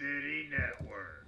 City Network.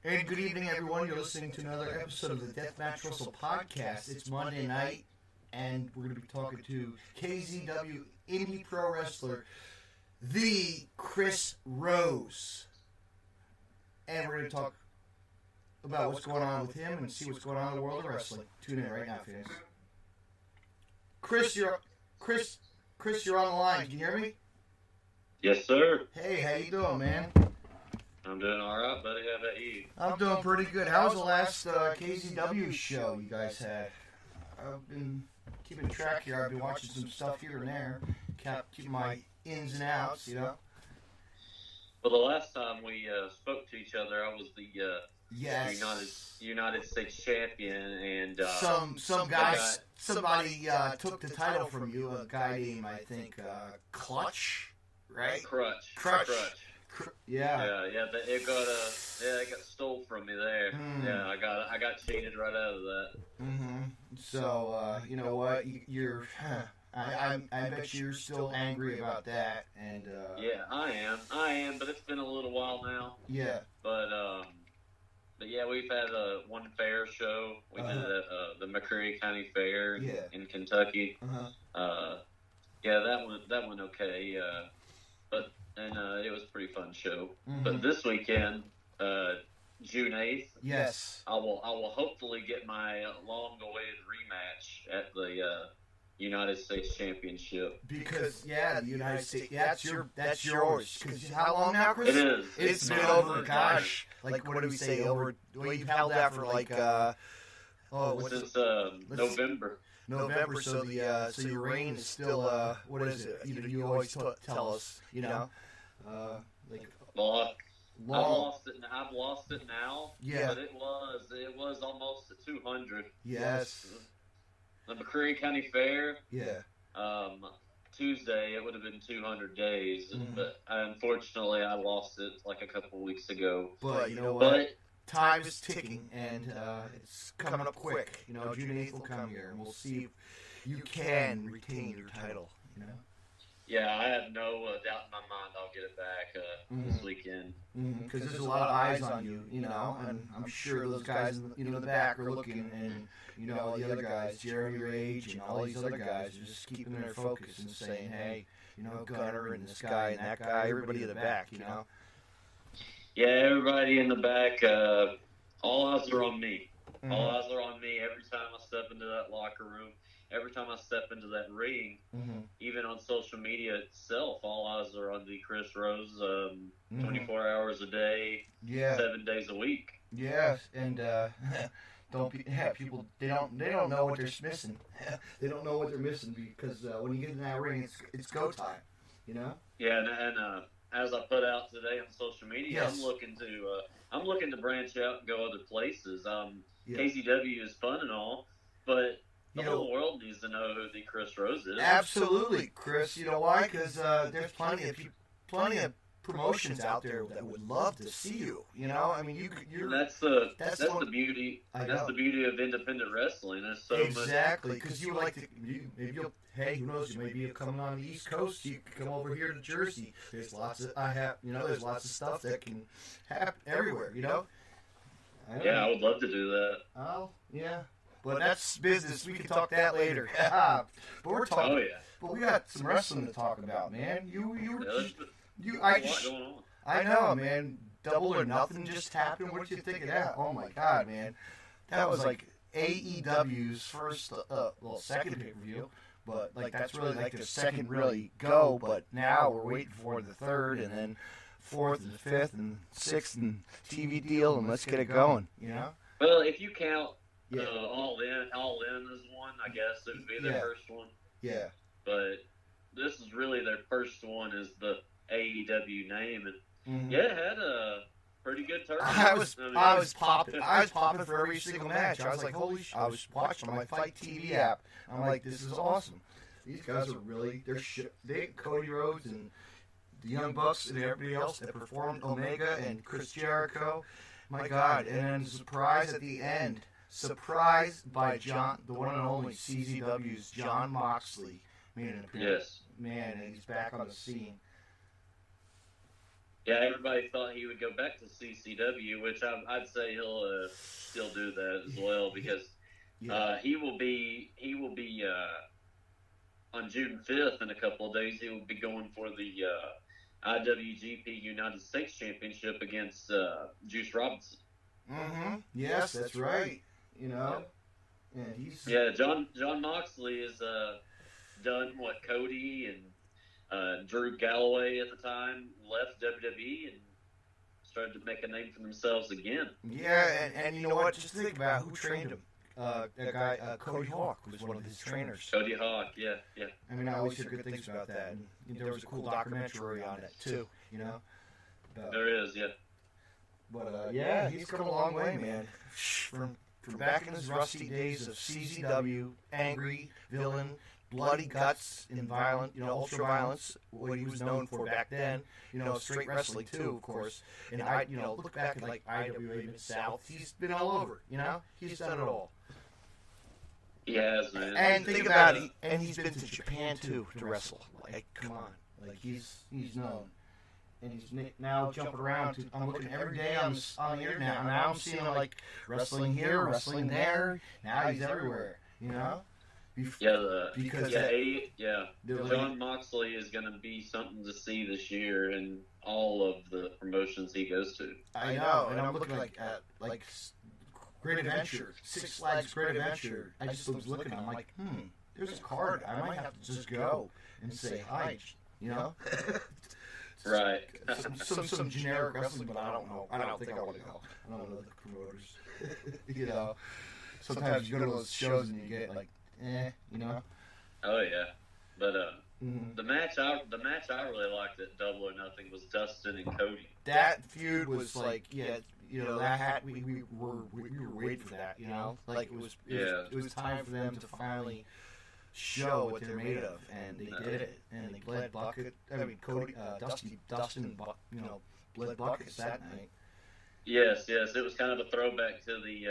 And good evening, everyone. You're listening to another episode of the Deathmatch Wrestle Podcast. It's Monday night, and we're going to be talking to KZW Indy Pro Wrestler, the Chris Rose. And we're going to talk about what's going on with him and see what's going on in the world of wrestling. Tune in right now, fans. Chris, you're on the line. Can you hear me? Yes, sir. Hey, how you doing, man? I'm doing all right, buddy. How about you? I'm doing pretty good. How was the last KZW show you guys had? I've been keeping track here. I've been watching some stuff here and there. Keeping my ins and outs, you know. Well, the last time we spoke to each other, I was the United States champion, and somebody took the title from you. A guy named, I think, Clutch, right? Crutch. Yeah. It got stole from me there. Yeah, I got cheated right out of that. So you know what? I bet you're still angry about that. And yeah, I am. But it's been a little while now. Yeah. But yeah, we've had one fair show. We did it at the McCreary County Fair in Kentucky. Yeah, that went okay. And it was a pretty fun show. But this weekend, June 8th, yes, I will hopefully get my long-awaited rematch at the United States Championship. Because the United States, that's yours. Because how long now, Chris? It is. It's been over, gosh. Like what do we say? Over? Well, you've held that for like since November. November, so your reign is still what is it? You always tell us, you know, like. Well, I've lost it now. Yeah. But it was almost at 200. Yes. The McCreary County Fair. Yeah. Tuesday it would have been 200 days, but unfortunately I lost it like a couple weeks ago. But you know what? Time is ticking, and it's coming up quick. You know, June 8th will come here, and we'll see if you can retain your title, you know? Yeah, I have no doubt in my mind I'll get it back this weekend. Because there's a lot of eyes on you, you know, and I'm sure those guys in the back are looking, and, you know, all the other guys, Jeremy Rage and all these other guys are just keeping their focus and saying, hey, you know, Gunner and this guy and that guy, everybody in the back, you know? Yeah, everybody in the back, all eyes are on me. All eyes are on me every time I step into that locker room, every time I step into that ring, even on social media itself, all eyes are on the Chris Rose 24 hours a day, 7 days a week. Yes, and people they don't know what they're missing. They don't know what they're missing because when you get in that ring, it's go time, you know? Yeah, and as I put out today on social media, I'm looking to branch out and go other places. KZW is fun and all, but the whole world needs to know who the Chris Rose is. Absolutely, Chris. You know why? Because there's plenty of promotions out there that would love to see you. You know, I mean, that's the beauty. That's the beauty of independent wrestling. There's so exactly because you like to. Hey, who knows? You maybe you're coming on the East Coast. You can come over here to Jersey. There's lots of there's lots of stuff that can happen everywhere. You know. I would love to do that. Oh yeah, but that's business. We can talk that later. But we're talking. Oh yeah. But we got some wrestling to talk about, man. I know, man. Double or Nothing just happened. What did you think of that? Oh my God, man. That was like AEW's first, second pay-per-view. But like that's really like their second really go. But now we're waiting for the third, and then fourth and fifth and sixth and TV deal, and let's get it going. You know. Well, if you count All In as one, I guess it would be their first one. Yeah. But this is really their first one as the AEW name, and it had a pretty good turnout. I was popping for every single match. I was like, holy shit! I was watching on my Fight TV app. I'm like, this is awesome. These guys are really they Cody Rhodes and the Young Bucks and everybody else that performed, Omega and Chris Jericho. My God! And then surprise at the end, surprised by the one and only CZW's Jon Moxley made an appearance. Yes, man, and he's back on the scene. Yeah, everybody thought he would go back to CCW, which I'd say he'll still do that as well, because he will be on June 5th in a couple of days. He will be going for the IWGP United States Championship against Juice Robinson. Mm-hmm. Yes, that's right. You know, and Jon Moxley has done what Cody and Drew Galloway at the time left WWE and started to make a name for themselves again. Yeah, and you know what? Just think about who trained him. That guy, Cody Hawk, was one of his trainers. Cody Hawk, yeah. I mean, I always hear good things about that. And there was a cool documentary on it, too, you know? There is, yeah. But, he's come a long way, man. From back in his rusty days of CZW, angry, villain, bloody guts and violent, ultra violence, what he was known for back then, straight wrestling too, of course. And look back at like IWA Mid-South, he's been all over, he's done it all. He has, man. And think about it, and he's been to Japan too to wrestle. Like, come on, like he's known. And he's now jumping around. I'm looking every day on the internet. Now I'm seeing him like wrestling here, wrestling there. Now he's everywhere, Jon Moxley is going to be something to see this year in all of the promotions he goes to. I know, and I'm looking at Great Adventure, Six Flags Great Adventure. I just was looking, I'm like, there's a card. I might have to just go and say hi, Right. some generic wrestling, but I don't know. I don't think I want to go. I don't know the promoters. Sometimes you go to those shows and you get like, Oh yeah, but the match I really liked at Double or Nothing was Dustin and Cody. That feud was like, that we were waiting for that, like it was time for them to finally show what they're made of, and they did it, and they bled Dustin and bled buckets that night. Yes, it was kind of a throwback to the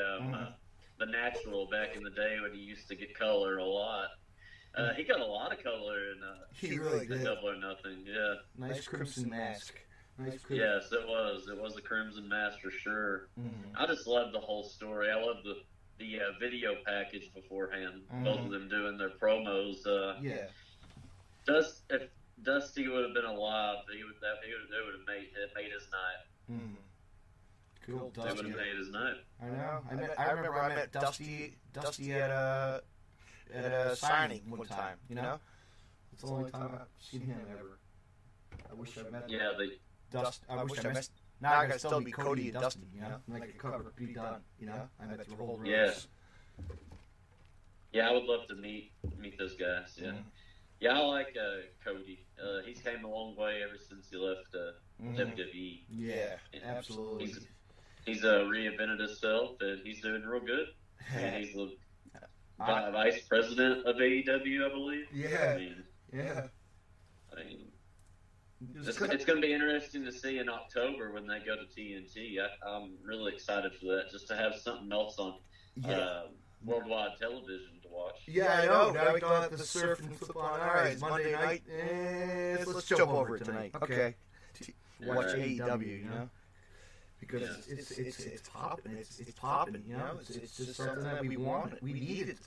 Natural back in the day when he used to get color a lot. He got a lot of color in he really did. Double or Nothing. Yeah, nice crimson mask. Yes, it was. It was a crimson mask for sure. I just loved the whole story. I loved the video package beforehand. Both of them doing their promos. If Dusty would have been alive, it would have made his night. Cool, Dusty. It would have made his night. I know. I remember I met Dusty at a signing one time. It's the only time I've seen him ever. I wish I met him. Yeah, I wish I met. Now I gotta still be Cody and Dusty, like a cover, be done, I met through whole rows. Yeah, I would love to meet those guys. Yeah, yeah, I like Cody. He's came a long way ever since he left WWE. Yeah, absolutely. He's reinvented himself, and he's doing real good. And he's the vice president of AEW, I believe. Yeah. I mean, it's going to be interesting to see in October when they go to TNT. I'm really excited for that, just to have something else on worldwide television to watch. Yeah, I know. Now we don't have to surf and flip on. All right, it's Monday night. Let's jump over it tonight. Okay. Watch AEW, because it's popping. It's popping. It's just something that we wanted. We needed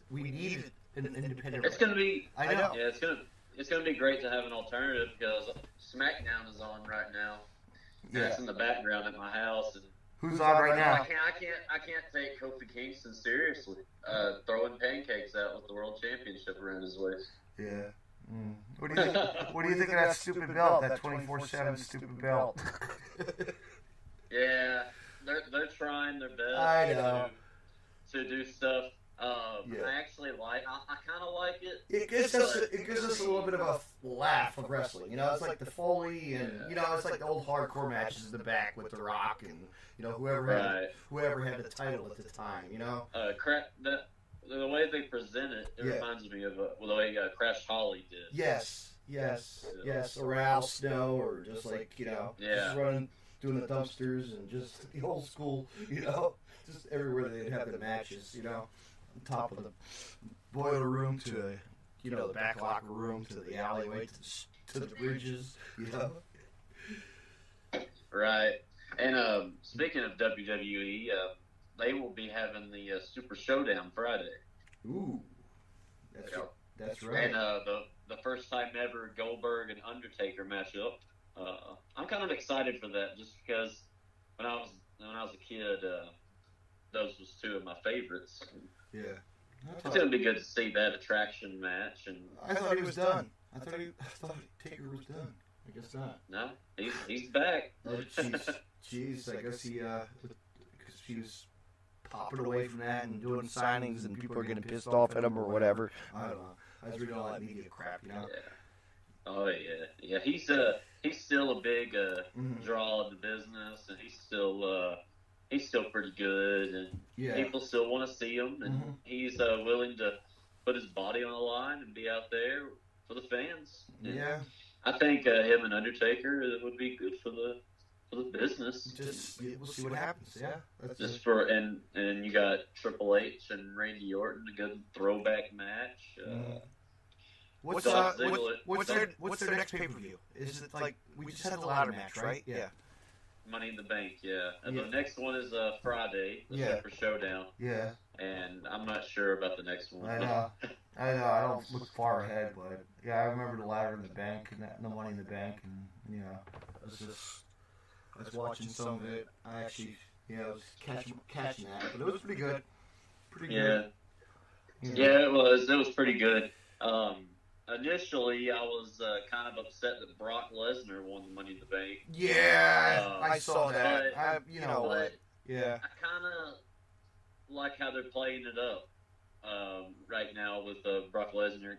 an independent. It's going to be. I know. Yeah, it's going to be great to have an alternative, because SmackDown is on right now. Yeah. It's in the background at my house. And who's on right now? I can't take Kofi Kingston seriously. Throwing pancakes out with the World Championship around his waist. Yeah. What do you think of that stupid belt? That 24/7 stupid belt? Yeah, they're trying their best. I know. to do stuff. I actually like. I kind of like it. It gives us a little bit of a laugh of wrestling. You know, it's like the Foley, and you know, it's like the old hardcore matches in the back with The Rock and whoever had the title at the time. You know, the way they present it, reminds me of the way Crash Holly did. Yes. Or Al Snow, or just like just running, doing the dumpsters, and just the old school. You know, just everywhere they'd have the matches. You know. Top of the boiler room to the back locker room to the alleyway to the bridges, you know. Right. And speaking of WWE, they will be having the Super Showdown Friday. Ooh, that's right. And the first time ever Goldberg and Undertaker matchup. I'm kind of excited for that, just because when I was a kid, those was two of my favorites. Yeah. It's going to be good to see that attraction match. And I thought he was done. I thought Taker was done. I guess not. No, he's back. Oh, jeez. I guess because he was popping away from that and doing signings, and people are getting pissed off at him or whatever. I don't know. I was reading all that media crap, you know. Yeah. Oh yeah. He's still a big draw in the business, and he's still pretty good, and people still want to see him, and he's willing to put his body on the line and be out there for the fans. And I think him and Undertaker would be good for the business. We'll see what happens. Yeah, and you got Triple H and Randy Orton, a good throwback match. What's their next pay-per-view? Is it like we just had the ladder match, right? Yeah. Money in the Bank, And the next one is Friday, the Super Showdown. Yeah. And I'm not sure about the next one. I know. I don't look far ahead, but I remember the ladder in the bank and the Money in the Bank, and I was watching some of it. I actually, was catching that, but it was pretty good. Good. Yeah, it was pretty good. Initially, I was kind of upset that Brock Lesnar won the Money in the Bank. Yeah, I saw that. Yeah. I kind of like how they're playing it up right now with Brock Lesnar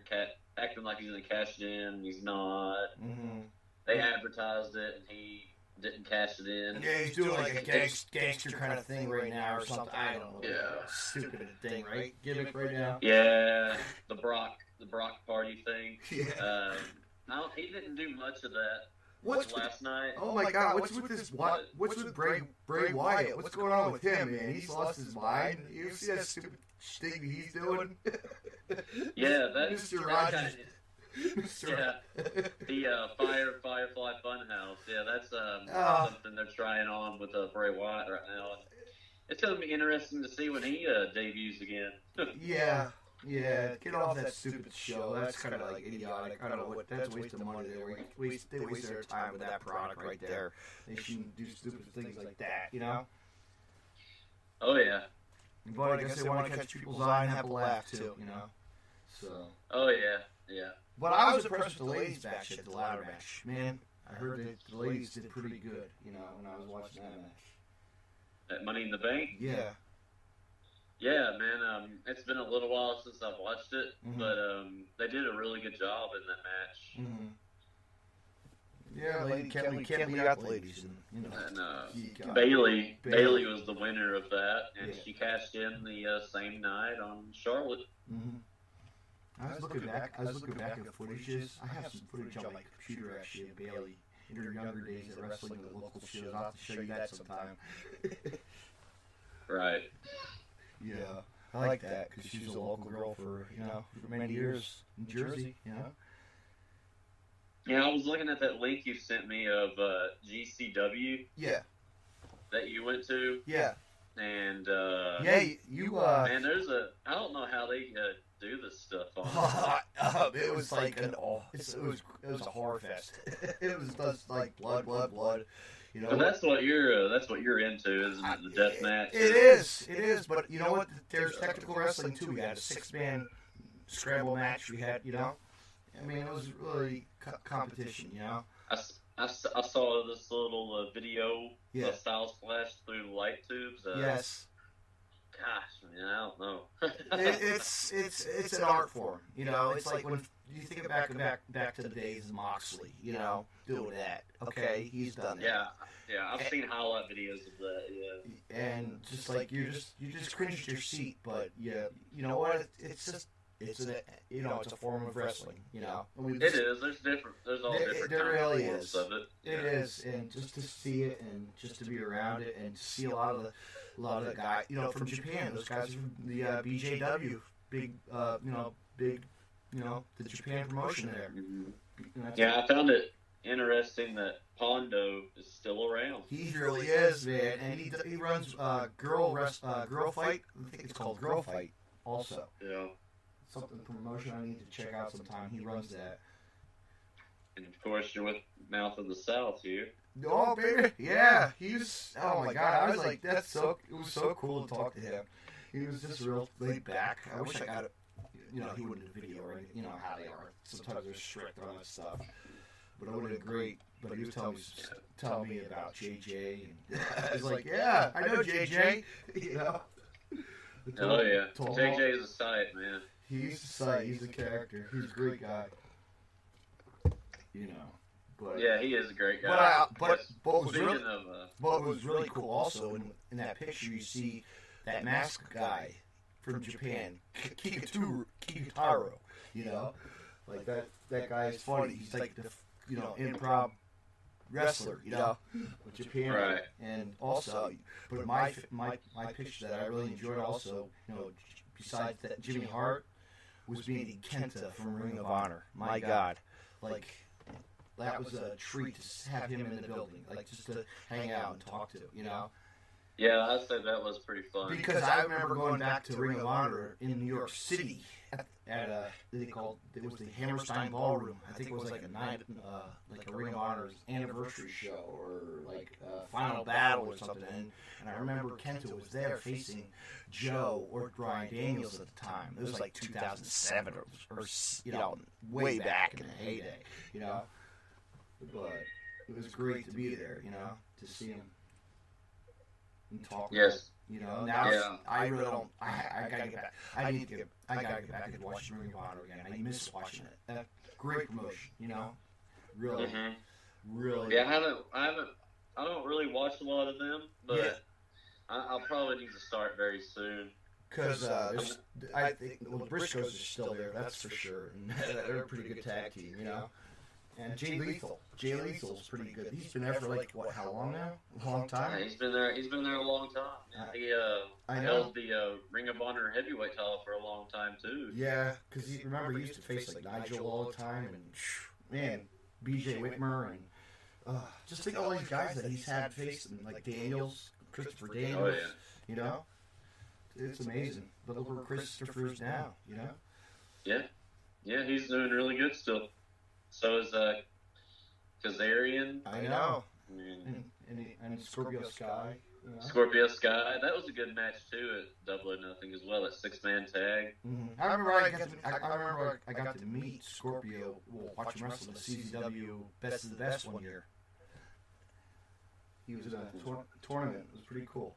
acting like he's going to cash it in. He's not. Mm-hmm. They advertised it, and he didn't cash it in. Yeah, he's doing like a gangster kind of thing right now or something. I don't know. Yeah. Stupid thing, right? Gimmick right now. Yeah, the Brock Party thing. Yeah. No, he didn't do much of that last night. Oh my God! What's with Bray Wyatt? What's going on with him, man? He's lost his mind. You see that stupid thing he's doing? Yeah, that's Mr. Rogers. The Firefly Funhouse. Yeah, that's something they're trying on with Bray Wyatt right now. It's going to be interesting to see when he debuts again. Yeah, get off that stupid show. That's kind of like idiotic. I don't know what. That's a waste of money. They waste their time with that product right there. They shouldn't do stupid things like that, you know. Oh yeah. But I guess they want to catch people's eye and have a laugh too, you know. So. Oh yeah. But I was impressed with the ladies' match at the ladder match. Man, I heard that the ladies did pretty good, you know, when I was watching that match. At Money in the Bank? Yeah. Yeah, man. It's been a little while since I've watched it, but they did a really good job in that match. Yeah, we can't leave out the ladies. And Bailey was the winner of that, and she cashed in the same night on Charlotte. I was looking back at footages. I have some footage on my computer actually of Bailey in her younger days at wrestling at local shows. I'll have to show you that sometime. Right. Yeah, I like that because she was a local girl for many years in Jersey. You know. Yeah, I was looking at that link you sent me of GCW. Yeah. That you went to. Yeah. And you man, I don't know how they do this stuff on. It was like it was a horror fest. It was just like blood. You know, but that's what you're into, isn't it? The death match. It is. But you know what? There's technical wrestling too. We had a 6-man scramble match. We had, I mean, it was really competition. You know. I saw this little video. Styles flashed through light tubes. Yes. Gosh, man, I don't know. it's an art form, you know. It's like when you think back to the days of Moxley, you know, doing that. Okay, he's done that. Yeah, I've seen highlight videos of that. Yeah, and just like you just cringe at your seat, but yeah, you know what? It's a form of wrestling, you know. It is. There's all different. There really forms is. Of it. It is, and just to see it, and just to be around it, and to see a lot of the guys, you know, from Japan. Those guys are from the BJW, big, the Japan promotion there. Mm-hmm. Yeah, I found it interesting that Pondo is still around. He really is, man, and he runs Girl Fight. I think it's called Girl Fight, also. Yeah. Something promotion I need to check out sometime. He runs that. And of course, you're with Mouth of the South here. Oh, baby. Yeah. Oh my God. I was like, it was so cool to talk to him. He was just real laid back. I wish I got it. You know, he wouldn't do video or anything. You know how they are. Sometimes they're strict on that stuff. But it would have been great. But he was telling me about JJ. And I was like, yeah, I know JJ. You know? Oh, yeah. JJ is a sight, man. He's a sight. He's a character. He's a great guy. You know. But, yeah, he is a great guy. But what was really cool also in that picture, you see that masked guy from Japan, Kikutaro. You know, like that guy is funny. He's like the improv wrestler. You know, with Japan. Right. And also, but my picture that I really enjoyed also, you know, besides that Jimmy Hart, was meeting Kenta from Ring of Honor. My God, like. That was a treat to have him in the building, like just to hang out and talk to, you know. Yeah, I said that was pretty fun. Because I remember going back to Ring of Honor in New York City at it was the Hammerstein Ballroom. I think it was like a Ring of Honor's anniversary show or like a final battle or something. And I remember Kenta was there facing Joe or Bryan Daniels at the time. It was like 2007 or you know, way back in the heyday, you know. But it was great to be there, you know, to see him and talk. Yes. You know, now I really don't. I gotta get back. I gotta get back and watch Ring of Honor again. I miss watching it. Great promotion, you know. Really, really. Yeah, I don't really watch a lot of them, but I'll probably need to start very soon. Because I think the Briscoes are still there, that's for sure, and they're a pretty good tag team, you know. And Jay Lethal's pretty good. He's been there for like how long now? A long time. Yeah, he's been there a long time. He held the Ring of Honor heavyweight title for a long time too. Yeah, because he used to face like Nigel all the time, and man, B.J. Whitmer, and just think of all these guys that he's had facing, like Daniels, Christopher Daniels. Oh yeah. You know, it's amazing. But look where Christopher is now. You know. Yeah, he's doing really good still. So is Kazarian. I know. And Scorpio Sky. You know? Scorpio Sky. That was a good match too at Double or Nothing as well. That 6-man tag. Mm-hmm. I remember I got to meet Scorpio. Watch him wrestle the CZW Best of the Best one year. He was in a tournament. It was pretty cool.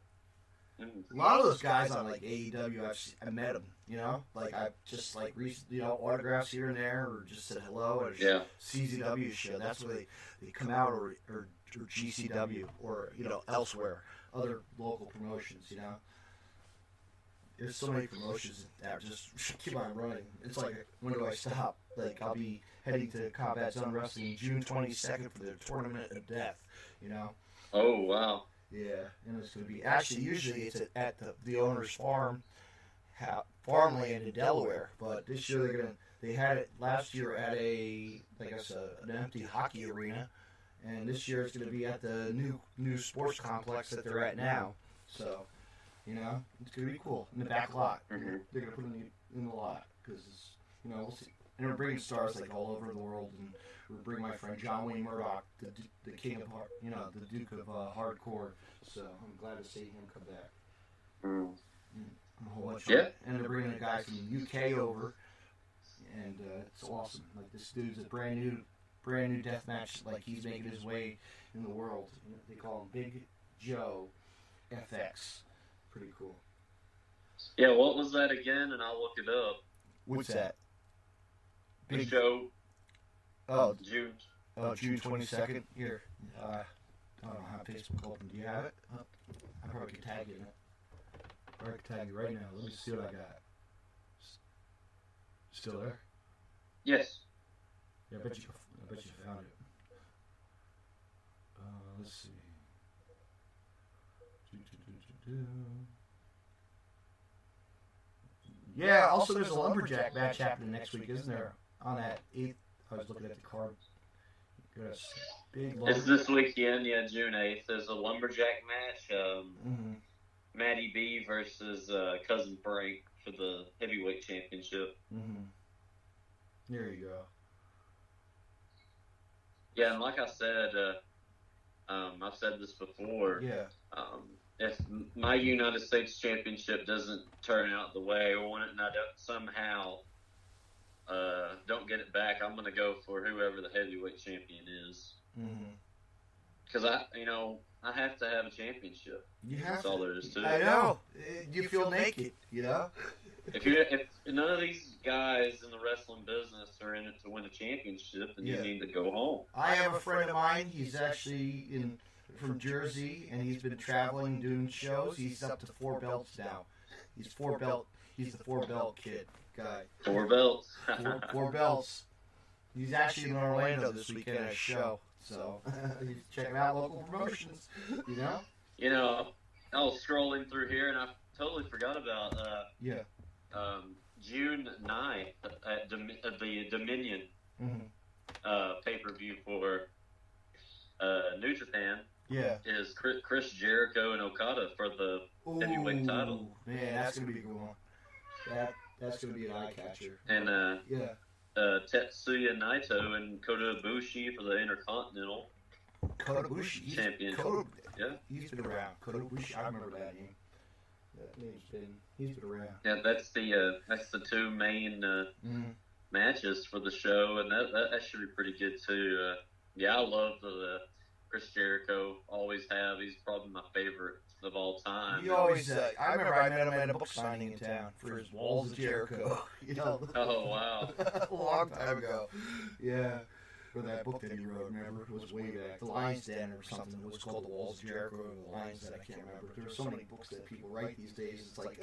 A lot of those guys on like AEW, I met them, you know, like I just like autographs here and there, or just said hello at a CZW show. That's where they come out, or GCW, or you know, elsewhere, other local promotions. You know, there's so many promotions that just keep on running. It's like, when do I stop? Like, I'll be heading to Combat Zone Wrestling June 22nd for their Tournament of Death. You know. Oh wow. Yeah, and it's going to be usually it's at the owner's farmland in Delaware, but this year they had it last year at an empty hockey arena, and this year it's going to be at the new sports complex that they're at now. So, you know, it's going to be cool in the back lot. Mm-hmm. They're going to put it in the lot because you know, we'll see. And we're bringing stars like all over the world, and we're bringing my friend John Wayne Murdoch, the king of the Duke of Hardcore. So I'm glad to see him come back. A whole bunch and they're bringing a guy from the UK over, and it's awesome. Like, this dude's a brand new deathmatch. Like, he's making his way in the world. They call him Big Joe FX. Pretty cool. Yeah, what was that again? And I'll look it up. What's that? The show. Oh, June. Oh, June 22nd. Here. I don't know how Facebook open. Do you have it? I probably can tag you in it. Or I can tag you right now. Let me see what I got. Still there? Yes. Yeah, I bet you found it. Let's see. Yeah, also there's a lumberjack match happening next week, isn't there? On that 8th. I was looking at the card. Big it's this weekend, yeah, June 8th. There's a lumberjack match. Matty B versus Cousin Frank for the heavyweight championship. There you go. Yeah, and like I said, I've said this before. Yeah. If my United States Championship doesn't turn out the way I want it, and I somehow don't get it back, I'm going to go for whoever the heavyweight champion is. Because I have to have a championship. That's all there is to it. I know. You feel naked, you know. If none of these guys in the wrestling business are in it to win a championship, then you need to go home. I have a friend of mine. He's actually from Jersey, and he's been traveling doing shows. He's up to 4 belts now. He's the 4 belt kid guy. 4 belts. 4 belts. He's actually in Orlando this weekend at a show. So he's checking out local promotions. You know. I was scrolling through here, and I totally forgot about June 9th at the Dominion pay-per-view for New Japan. Yeah. Is Chris Jericho and Okada for the heavyweight title. Man, that's going to be a good one. That's going to be an eye-catcher. And Tetsuya Naito and Kota Ibushi for the Intercontinental champion. He's been around. Kota Ibushi, I remember that name. He's been around. Yeah, that's the 2 main matches for the show, and that should be pretty good too. I love the Chris Jericho. Always have. He's probably my favorite of all time. He always. I remember I met him at a book signing in town for his Walls of Jericho. Oh wow. A long time ago. Yeah. For that book that he wrote, remember? It was way back. The Lion's Den or something. It was called The Walls of Jericho or The Lion's Den. I can't remember. There are so many books that people write these days. It's like,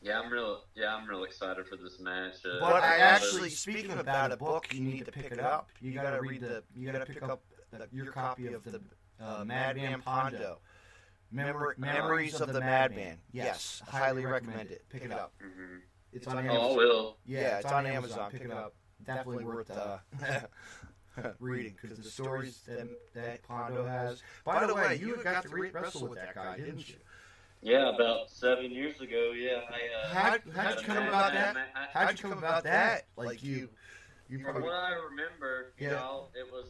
Yeah, I'm real excited for this match. But I actually, speaking about a book, you need to pick it up. You got to pick up your copy of the Madman Pondo. Memories of the Madman. Yes, highly recommend it. Pick it up. It's on Amazon. Oh, I will. Yeah, it's on Amazon. Pick it up. Definitely worth reading because the stories that Pondo has. By the way, you got to wrestle with that guy, didn't you? Yeah, about 7 years ago. Yeah, how'd you come about that? How'd you come about that? Like you from what I remember, you know, it was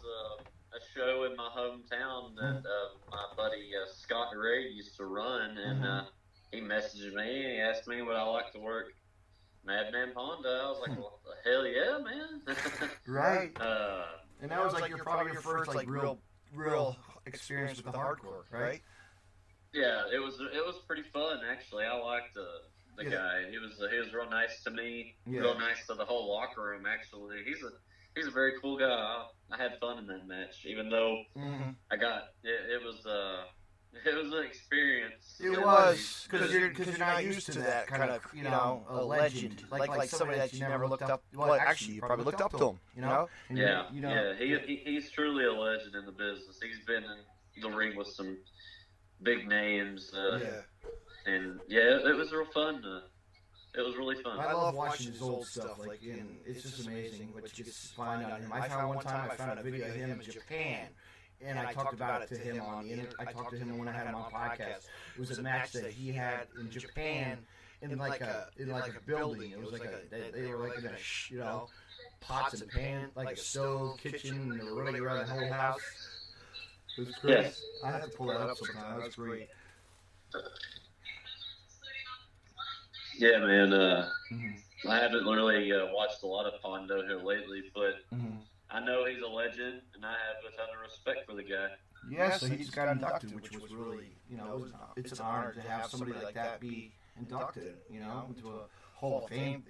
a show in my hometown that my buddy Scott Ray used to run, and he messaged me and he asked me would I like to work Madman Pondo. I was like, well, hell yeah, man. Right. And that was like probably your first like real experience with the hardcore, right? Yeah, it was pretty fun actually. I liked the guy. He was real nice to me. Yeah. Real nice to the whole locker room actually. He's a very cool guy. I had fun in that match, even though I got it was an experience. It was because you're not used to that kind of a legend like somebody that you never looked up. Well, actually, you probably looked up to him. He's truly a legend in the business. He's been in the ring with some big names. And it was real fun. It was really fun. I love watching his old stuff. It's just amazing what you can find on him. I found a video of him in Japan. And I talked about it to him on the internet. I talked to him when I had him on PodCast. It was a match that he had in Japan in like a building. It was like they were like in a pots and pans, like a stove kitchen, and they were running around the whole house. It was great. Yes. I have to pull that up sometime. That was great. Yeah, man. I haven't really watched a lot of Pondo here lately, but I know he's a legend, and I have a ton of respect for the guy. Yeah, so he just got inducted, which was really, it's an honor to have somebody like that be inducted, into a Hall of Fame.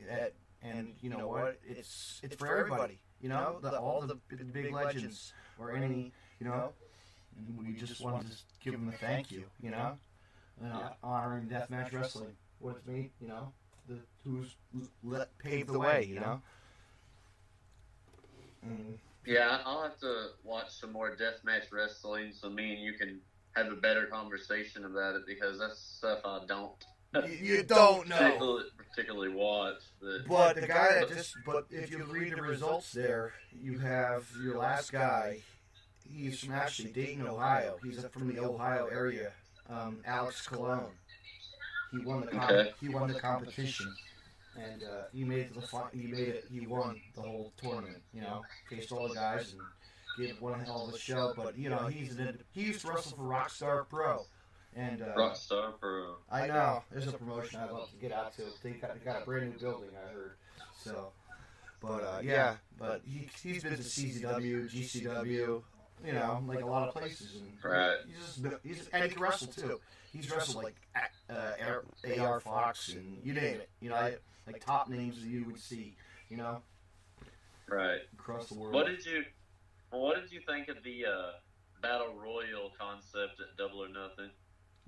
And you know what? It's for everybody. All the big legends or any, we just wanted to give them a thank you, honoring deathmatch wrestling. What it's made, who's paved the way, Yeah, I'll have to watch some more deathmatch wrestling so me and you can have a better conversation about it, because that's stuff I don't. You don't know. Particularly watch. But the guy but if you read the results there, you have your last guy. He's from actually Dayton, Ohio. He's from the Ohio area. Alex Colon. He won the competition, and he made it to the final. He won the whole tournament. Faced all the guys and gave one hell of a show. But he used to wrestle for Rockstar Pro. And Rockstar Pro. I know. There's a promotion I'd love to get out to. They got a brand new building, I heard. So, but but he's been to CZW, GCW, like a lot of places, and right. And he can wrestle too. He's wrestled like AR Fox and you name it. Like top names that you would see. Right. Across the world. What did you think of the Battle Royal concept at Double or Nothing?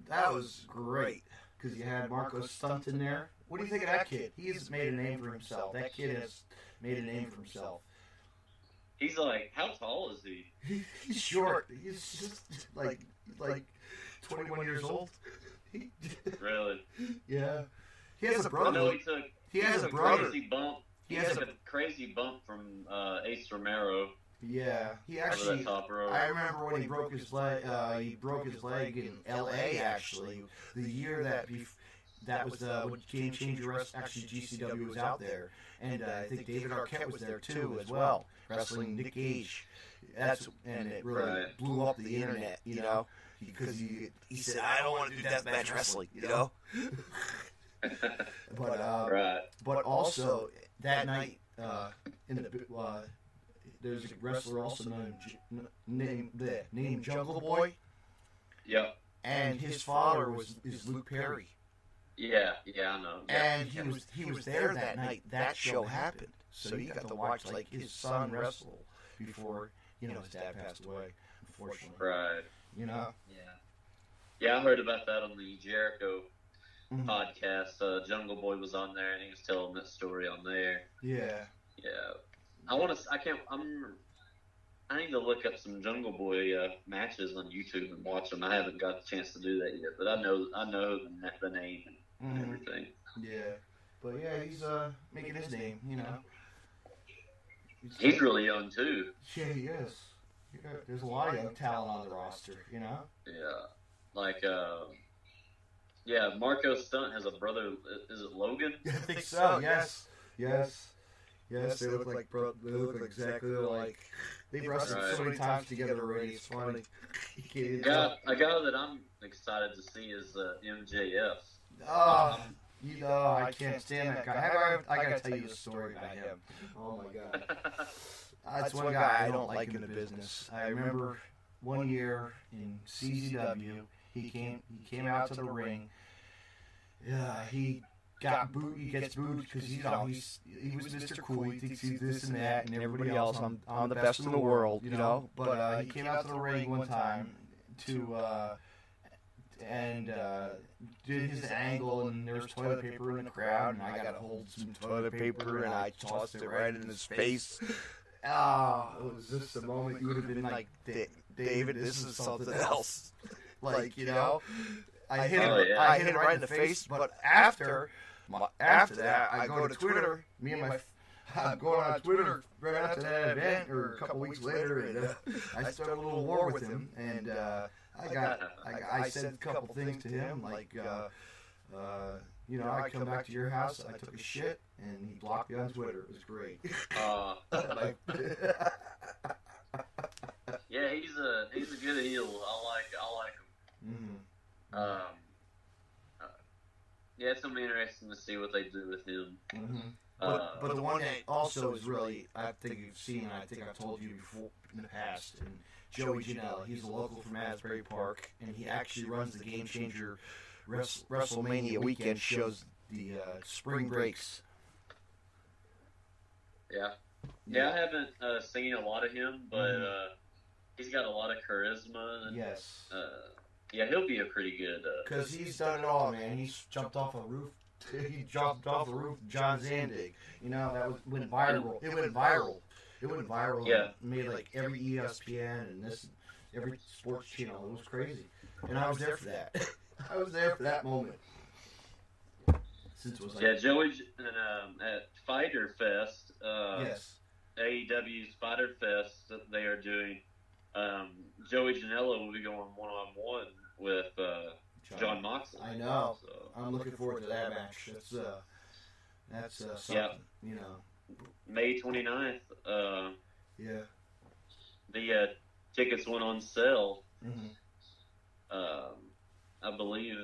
That was great, because you had Marco Stunt in there. What do you think of that kid? He has made a name for himself. That kid has made a name for himself. He's like, how tall is he? He's short. He's just like 21 years old. Really? Yeah. He has a brother. I know he has a brother. Crazy bump. He has a crazy bump from Ace Romero. Yeah, he actually. I remember when he broke his leg. He broke his leg in L.A. Actually, the year that was when Game Changer actually GCW was out there, and I think David Arquette was there too as well, wrestling Nick Gage. And it really blew up the internet, because he said, "I don't want to do deathmatch wrestling," But also that night there's a wrestler also named Jungle Boy. Yeah. And his father is Luke Perry. Yeah, I know. And he was there that night. That show happened, so you got to watch like his son wrestle before his dad passed away, unfortunately. Right. Yeah. Yeah, I heard about that on the Jericho podcast. Jungle Boy was on there, and he was telling that story on there. Yeah. Yeah. I need to look up some Jungle Boy matches on YouTube and watch them. I haven't got the chance to do that yet, but I know the name and everything. Yeah, but yeah, he's making his name. He's really young too. Yeah, he is. There's a lot of young talent on the roster. Yeah, like Marco Stunt has a brother. Is it Logan? I think so. Yes. They look like they look exactly like. They've wrestled so many times together already. It's funny. A guy that I'm excited to see is MJF. I can't stand that guy. I gotta tell you a story about him. Oh my god. That's one guy I don't like in the business. I remember one year in CZW, he came out to the ring. Yeah, he gets booed because he was Mr. Cool. He thinks he's this and that, and everybody else. I'm the best in the world, But he came out to the ring one time and did his angle, and there was toilet paper in the crowd, and I got to hold some toilet paper, and I tossed it right in his face. It was just a moment you would have been like, David, this is something else. I hit him right in the face, but after that, I go to Twitter. I'm going on Twitter right after that event, or a couple weeks later, and I started a little war with him, and I said a couple things to him, like, I come back to your house, I took a shit, and he blocked me on Twitter. It was great. Yeah, he's a good heel. I like him. Yeah, it's gonna be interesting to see what they do with him. But the one that also is really, I think you've seen, I think I told you before in the past, and Joey Janela. He's a local from Asbury Park, and he actually runs the Game Changer WrestleMania weekend shows, the spring breaks. Yeah, I haven't seen a lot of him, but he's got a lot of charisma. And, yes. Yeah, he'll be a pretty good. Because he's done it all, man. He's jumped off a roof. He jumped off the roof of John Zandig. You know, went viral. It went viral. Yeah. Made like every ESPN and every sports channel. It was crazy. And I was there for that. I was there for that moment. Since it was like, Joey at Fighter Fest. Yes. AEW's Fighter Fest that they are doing. Joey Janela will be going one-on-one with John Moxley. I know. So. I'm looking forward to that match. That's something. Yeah. You know. May 29th. Yeah. The tickets went on sale. Mm-hmm. I believe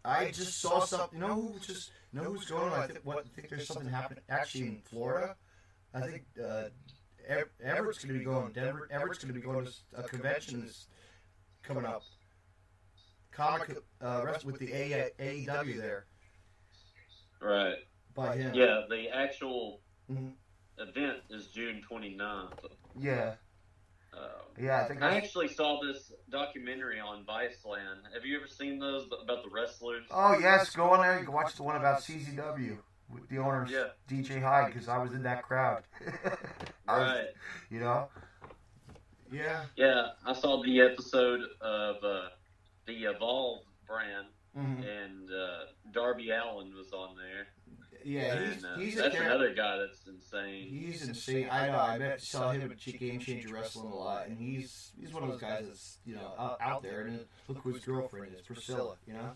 I just saw something. Who's going on? I think there's something happening actually in Florida. I think Everett's going to be going. Everett's going to be going to a convention that's coming up. Comic with the AEW there. Right. By him. Yeah, the actual event is June 29th. Yeah. I think I actually saw this documentary on Viceland. Have you ever seen those about the wrestlers? Oh yes, go on there. You can watch the one about CZW with the owners, DJ Hyde, because I was in that crowd. Right. You know. Yeah. Yeah, I saw the episode of the Evolve brand, and Darby Allin was on there. Yeah, and, he's that's another guy that's insane. He's insane. I know. I saw him at Game Changer Wrestling a lot, and he's one of those guys that's out there. And look who his girlfriend is, Priscilla. You know,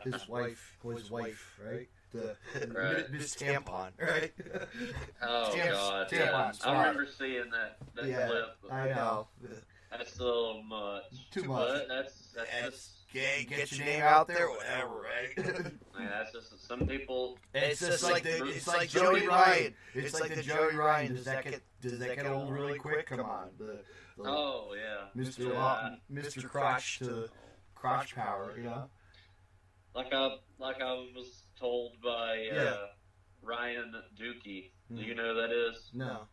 his wife, right? Right. Miss Tampon, right? Oh God! Yeah. I remember seeing that clip. I know. That's a little much. Too much. But that's just. Get your name out there, whatever, right? Man, that's just some people. It's just like Joey Ryan. It's like the Joey Ryan. Does that get old really quick? Come on, Oh yeah, Mr. Crotch to crotch power, you know. Like I was told by Ryan Dookie. Do you know who that is? No.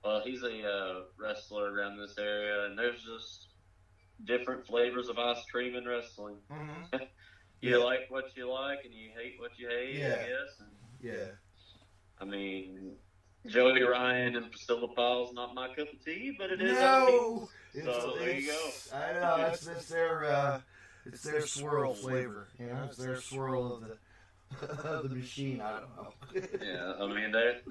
Well, he's a wrestler around this area, and there's just different flavors of ice cream in wrestling. Mm-hmm. You like what you like, and you hate what you hate. Yeah. I guess. Yeah. I mean, Joey Ryan and Priscilla Paul's not my cup of tea, but it is. No. So there you go. I know it's their swirl flavor. You know, it's their swirl of the machine. I don't know. Yeah, I mean that's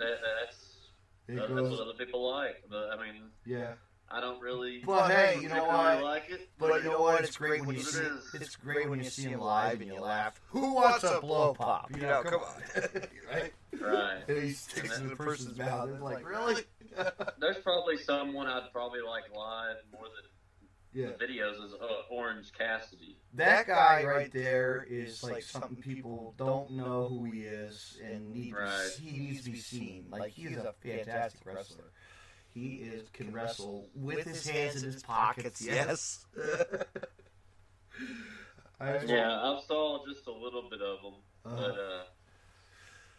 what other people like. But I mean, yeah. I don't really. But hey, you know what? Like it, but you know what? It's great when you see. It's great when you see him live and you laugh. Who wants a blow pop? You know, come on, right? Right. And he sticks in the person's mouth. It's like, really? There's probably someone I'd probably like live more than the videos is Orange Cassidy. That guy right there is like something people don't know who he is, and he needs to be seen. Like, he's a fantastic wrestler. He can wrestle with his hands in his pockets. Yes. I saw just a little bit of them, but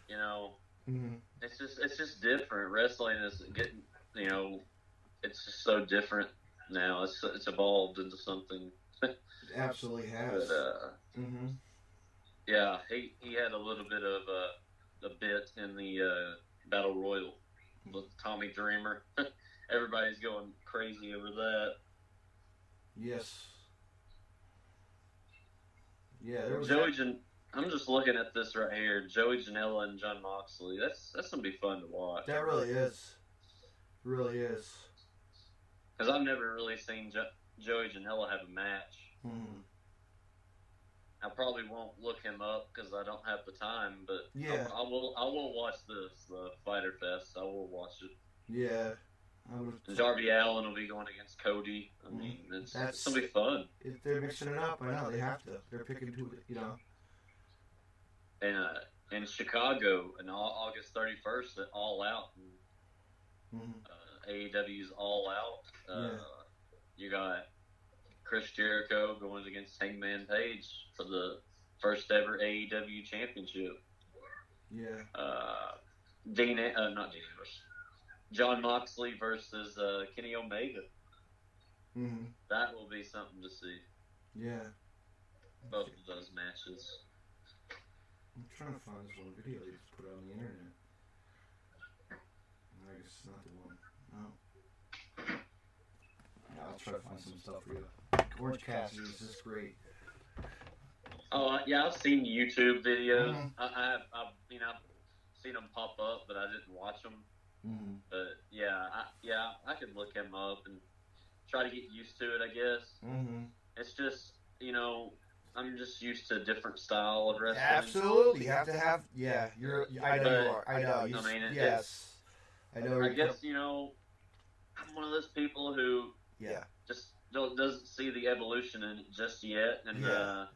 you know, it's just different. Wrestling is getting, you know, it's just so different now. It's evolved into something. It absolutely has. But yeah, he had a little bit of a bit in the Battle Royal with Tommy Dreamer. Everybody's going crazy over that. Yes. Yeah, I'm just looking at this right here. Joey Janela and John Moxley. That's gonna be fun to watch. That really is. Really is. Because I've never really seen Joey Janela have a match. I probably won't look him up because I don't have the time, but I will watch the Fighter Fest. I will watch it. Yeah. Darby Allin will be going against Cody. I mean, it's gonna be fun. They're mixing it up. I know they have to. They're picking two, you know. And in Chicago, on August 31st, at All Out, AEW's All Out. You got Chris Jericho going against Hangman Page for the first ever AEW championship. Yeah. John Moxley versus Kenny Omega. Mm-hmm. That will be something to see. Yeah. Both of those matches. I'm trying to find this one video they just put on the internet. I guess it's not the one. No. Yeah, I'll try to find some stuff for you. Orange Cassidy is just great. Oh yeah, I've seen YouTube videos. Mm-hmm. I've seen them pop up, but I didn't watch them. Mm-hmm. But I could look him up and try to get used to it, I guess. Mm-hmm. It's just, I'm just used to a different style of wrestling. Absolutely, you have to have. Yeah, I know you are. I know. Yes, I know. I guess I'm one of those people who just doesn't see the evolution in it just yet, and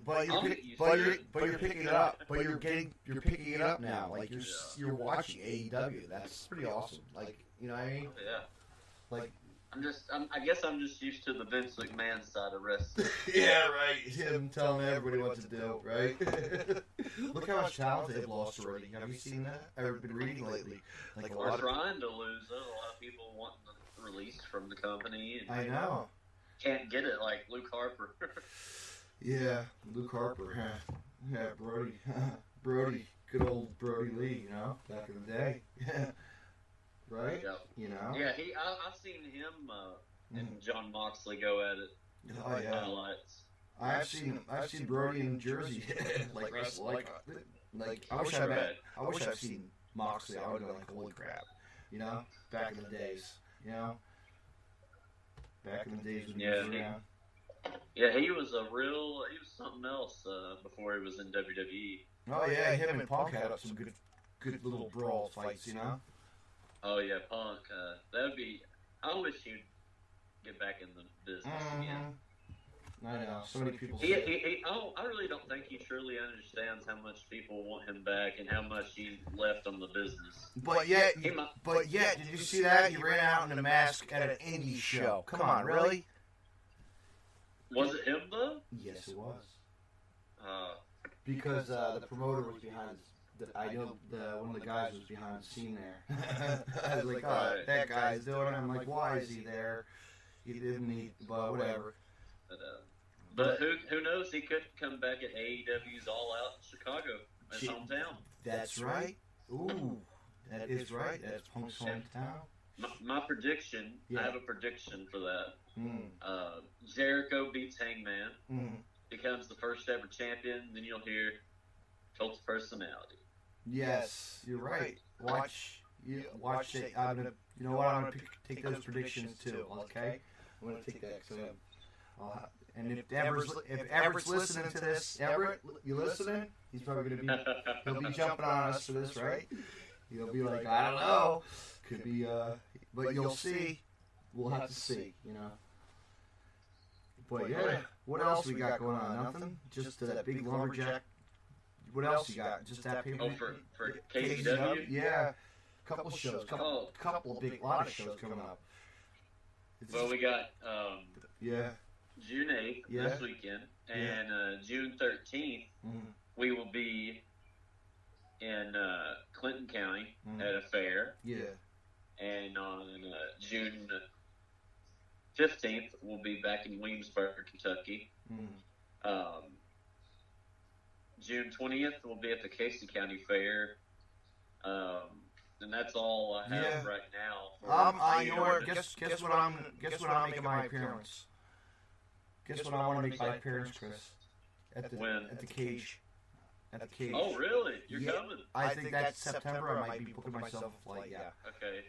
but you're picking it up. But you're picking it up now. Like you're watching AEW. That's pretty awesome. Like you know what I mean? Yeah. Like. I guess I'm just used to the Vince McMahon side of wrestling. Yeah, right. Him telling everybody what to do, right? Look how much talent they've lost already. Have you seen that? I've been reading lately. Like We're trying to lose it. A lot of people want the release from the company. And I know. Can't get it like Luke Harper. Yeah, Luke Harper. Yeah, Brody. Brody. Good old Brody Lee, back in the day. Yeah. Right? Yep. Yeah, I've seen him and John Moxley go at it. Oh yeah. Highlights. I've seen Brody in Jersey like wrestle. Like I wish I've seen Moxley. I would go like, holy crap. Back in the days. Back in the days when he was around. Yeah, he was something else before he was in WWE. Oh yeah, him and Punk had some good little brawl fights, Oh yeah, Punk. That would be. I wish he'd get back in the business again. I know. So many people. I really don't think he truly understands how much people want him back and how much he left on the business. But yet, did you see that? He ran out in a mask at an Indy show. Come on, really? Was it him though? Yes, it was. Because the promoter was behind. I know one of the guys was behind the scene there. I was like, oh, that guy's doing it. I'm like, why is he there? He didn't need, but whatever. But who knows? He could come back at AEW's All Out in Chicago, his hometown. That's right. Ooh, that is right. That's Punk's hometown. My prediction, I have a prediction for that. Jericho beats Hangman, becomes the first ever champion, then you'll hear Cult of Personality. Yes, you're right. Watch it. I'm gonna take those predictions too. Okay, I'm gonna take that. And if Everett's listening to this, Everett, you listening? He's probably he'll be jumping on us for this, right? He'll be like, I don't know, could be, but you'll see. We'll have to see, But yeah, what else we got going on? Nothing. Just that big lumberjack. What else you got? Just that paper? Oh, for KZW? Yeah. Couple shows. Lot of shows coming up. Well, we got June 8th this weekend, and June 13th we will be in Clinton County at a fair. Yeah. And on June 15th we'll be back in Williamsburg, Kentucky. June 20th, we'll be at the Casey County Fair, and that's all I have right now. Guess what I'm making my appearance. Guess when I want to make my appearance, Chris? At the cage. At the cage. Oh, really? You're coming? I think that's September. I might be booking myself a flight. Yeah. Okay.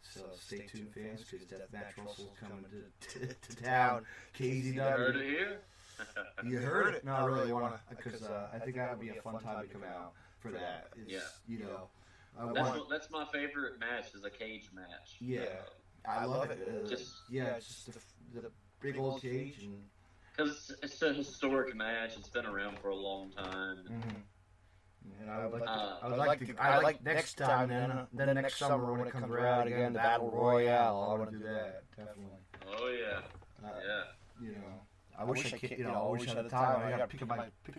So stay tuned, fans, because Deathmatch Russell's coming to town. KZW. You heard it here. You heard it? No, I really want to, because I think that would be a fun time to come out for that. That's my favorite match, is a cage match. Yeah, I love it. Just the big old cage, and because it's a historic match. It's been around for a long time. And I'd like next time, then next summer when it comes around again, the Battle Royale. I want to do that, definitely. Oh yeah, yeah. You know, I wish I could. I wish I had the time. I got to pick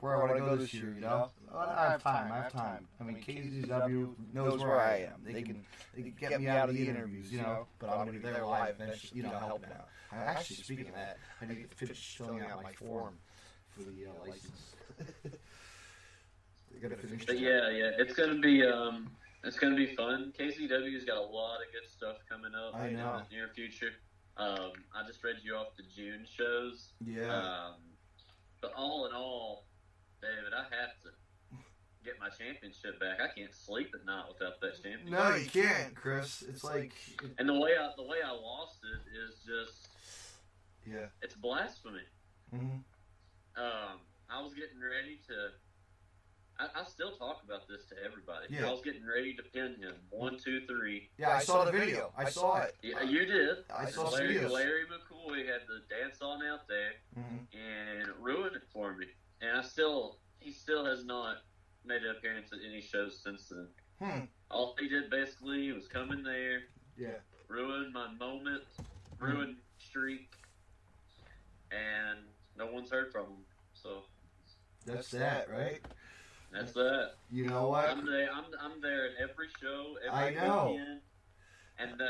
where I want to go this year. I have time. I mean, KZW knows where I am. They can get me out of the interviews. But I'm going to be there live, and helping out. Actually, speaking of that, I need to finish filling out my form for the license. But yeah, it's gonna be fun. KZW's got a lot of good stuff coming up in the near future. I just read you off the June shows. Yeah. But all in all, David, I have to get my championship back. I can't sleep at night without that championship. No, you can't, Chris. It's like. And the way I lost it is just. Yeah. It's blasphemy. Mm-hmm. I was getting ready to. I still talk about this to everybody. Yeah. I was getting ready to pin him. 1, 2, 3. Yeah, I saw the video. I saw it. Yeah, you did. I saw Larry videos. Larry McCoy had the dance on out there and ruined it for me. And he still has not made an appearance at any shows since then. All he did basically was come in there, ruin my moment, ruin streak, and no one's heard from him. So that's that, right? That's that. You know what? I'm there at every show, I every know. weekend. And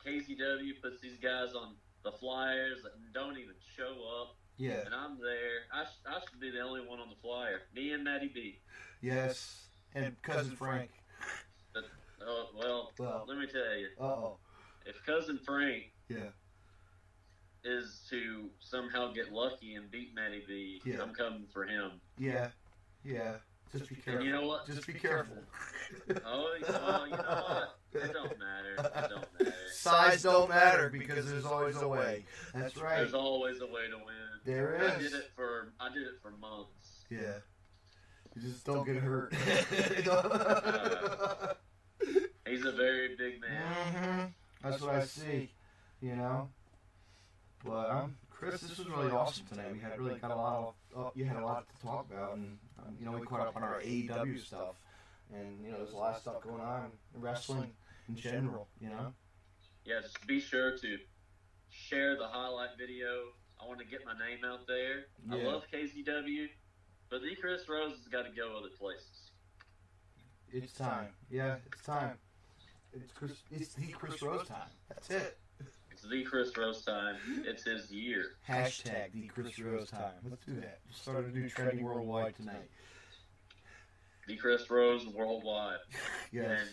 KZW puts these guys on the flyers that don't even show up. Yeah. And I'm there. I should be the only one on the flyer. Me and Matty B. Yes. And Cousin Frank. But, well, let me tell you. Uh-oh. If Cousin Frank Yeah. is to somehow get lucky and beat Matty B, I'm coming for him. Yeah. Yeah. Just be careful. And you know what? Just be careful. Oh, you know what? It don't matter. Size don't matter because there's always a way. That's right. There's always a way to win. There is. I did it for months. Yeah. You just don't get hurt. He's a very big man. That's what I see. But Chris, this was really awesome tonight. We had really got a lot of. You had a lot to talk about, and we caught up on our AEW stuff, and there's a lot of stuff going on in wrestling in general. Yeah, just be sure to share the highlight video. I want to get my name out there. Yeah. I love KZW, but the Chris Rose has got to go other places. It's time. Yeah, it's time. It's the Chris Rose time. That's it. It's the Chris Rose time. It's his year. Hashtag the Chris Rose time. Let's do that. We'll start a new trending worldwide tonight. The Chris Rose worldwide. Yes. And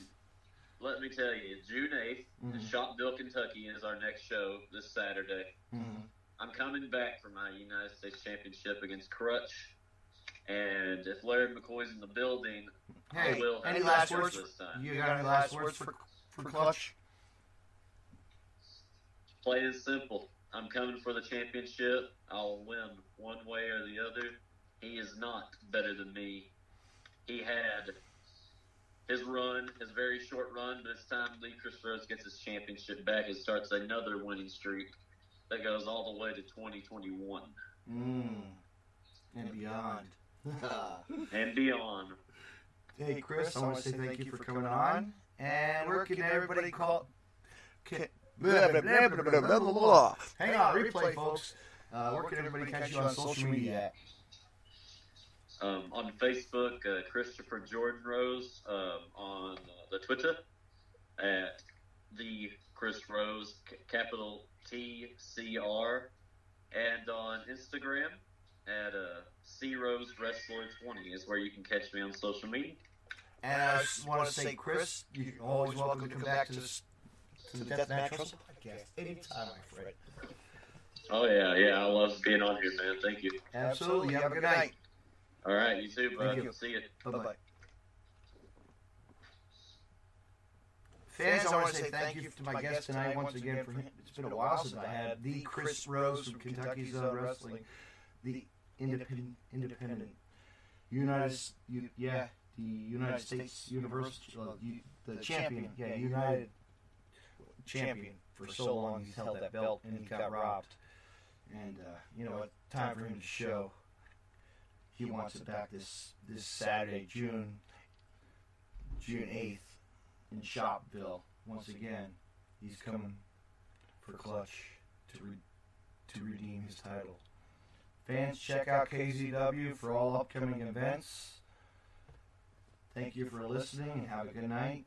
let me tell you, June 8th in Shopville, Kentucky is our next show this Saturday. I'm coming back for my United States Championship against Crutch. And if Larry McCoy's in the building, I will have any last words this time. You got any last words for Clutch? Plain and simple. I'm coming for the championship. I'll win one way or the other. He is not better than me. He had his run, his very short run, but it's time Lee Chris Rose gets his championship back and starts another winning streak that goes all the way to 2021. And beyond. And beyond. Hey, Chris, I want to say thank you for coming on. And where can everybody call... Hang on, replay, folks. Where can everybody catch you on social media at? On Facebook, Christopher Jordan Rose. On the Twitter, at the Chris Rose, capital TCR. And on Instagram, at C Rose Wrestler 20 is where you can catch me on social media. And I just want to say, Chris, you're always welcome to come back to the Deathmatch Wrestle Podcast anytime, my friend. Oh, yeah, I love being on here, man. Thank you. Absolutely. Have a good night. All right, you too, bud. Thank you. See you. Bye-bye. Fans, I want to say thank you to my guest tonight once again. It's been a while since I had the Chris Rose from Kentucky's Wrestling, the independent United States University, the champion, United champion for so long. He's held that belt and he got robbed. And you know what? Time for him to show he wants it back this Saturday, June 8th in Shopville. Once again, he's coming for Clutch to redeem his title. Fans, check out KZW for all upcoming events. Thank you for listening and have a good night.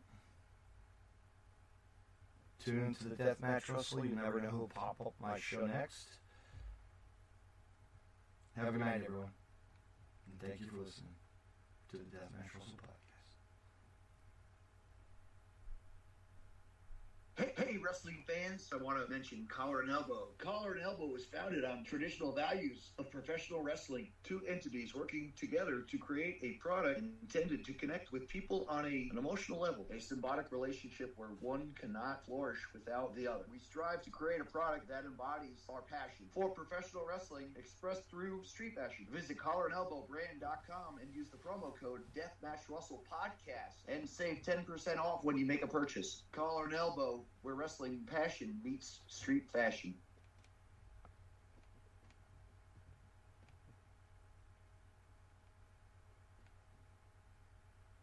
Tune into the Deathmatch Russell. You never know who will pop up my show next. Have a good night, everyone. And thank you for listening to the Deathmatch Russell podcast. Hey, wrestling fans, I want to mention Collar and Elbow. Collar and Elbow was founded on traditional values of professional wrestling. Two entities working together to create a product intended to connect with people on an emotional level. A symbiotic relationship where one cannot flourish without the other. We strive to create a product that embodies our passion for professional wrestling expressed through street fashion. Visit collarandelbowbrand.com and use the promo code DeathmatchRussellPodcast and save 10% off when you make a purchase. Collar and Elbow, where wrestling passion meets street fashion.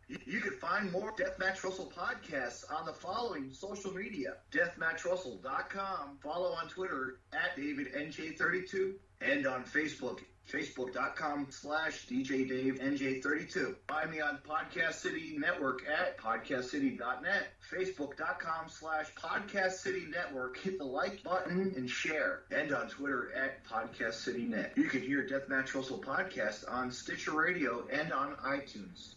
You can find more Deathmatch Russell podcasts on the following social media: DeathmatchRussell.com, follow on Twitter at DavidNJ32, and on Facebook, Facebook.com/DJDaveNJ32. Find me on Podcast City Network at PodcastCity.net, Facebook.com/Podcast City Network. Hit the like button and share, and on Twitter at PodcastCityNet. You can hear Deathmatch Russell podcast on Stitcher Radio and on iTunes.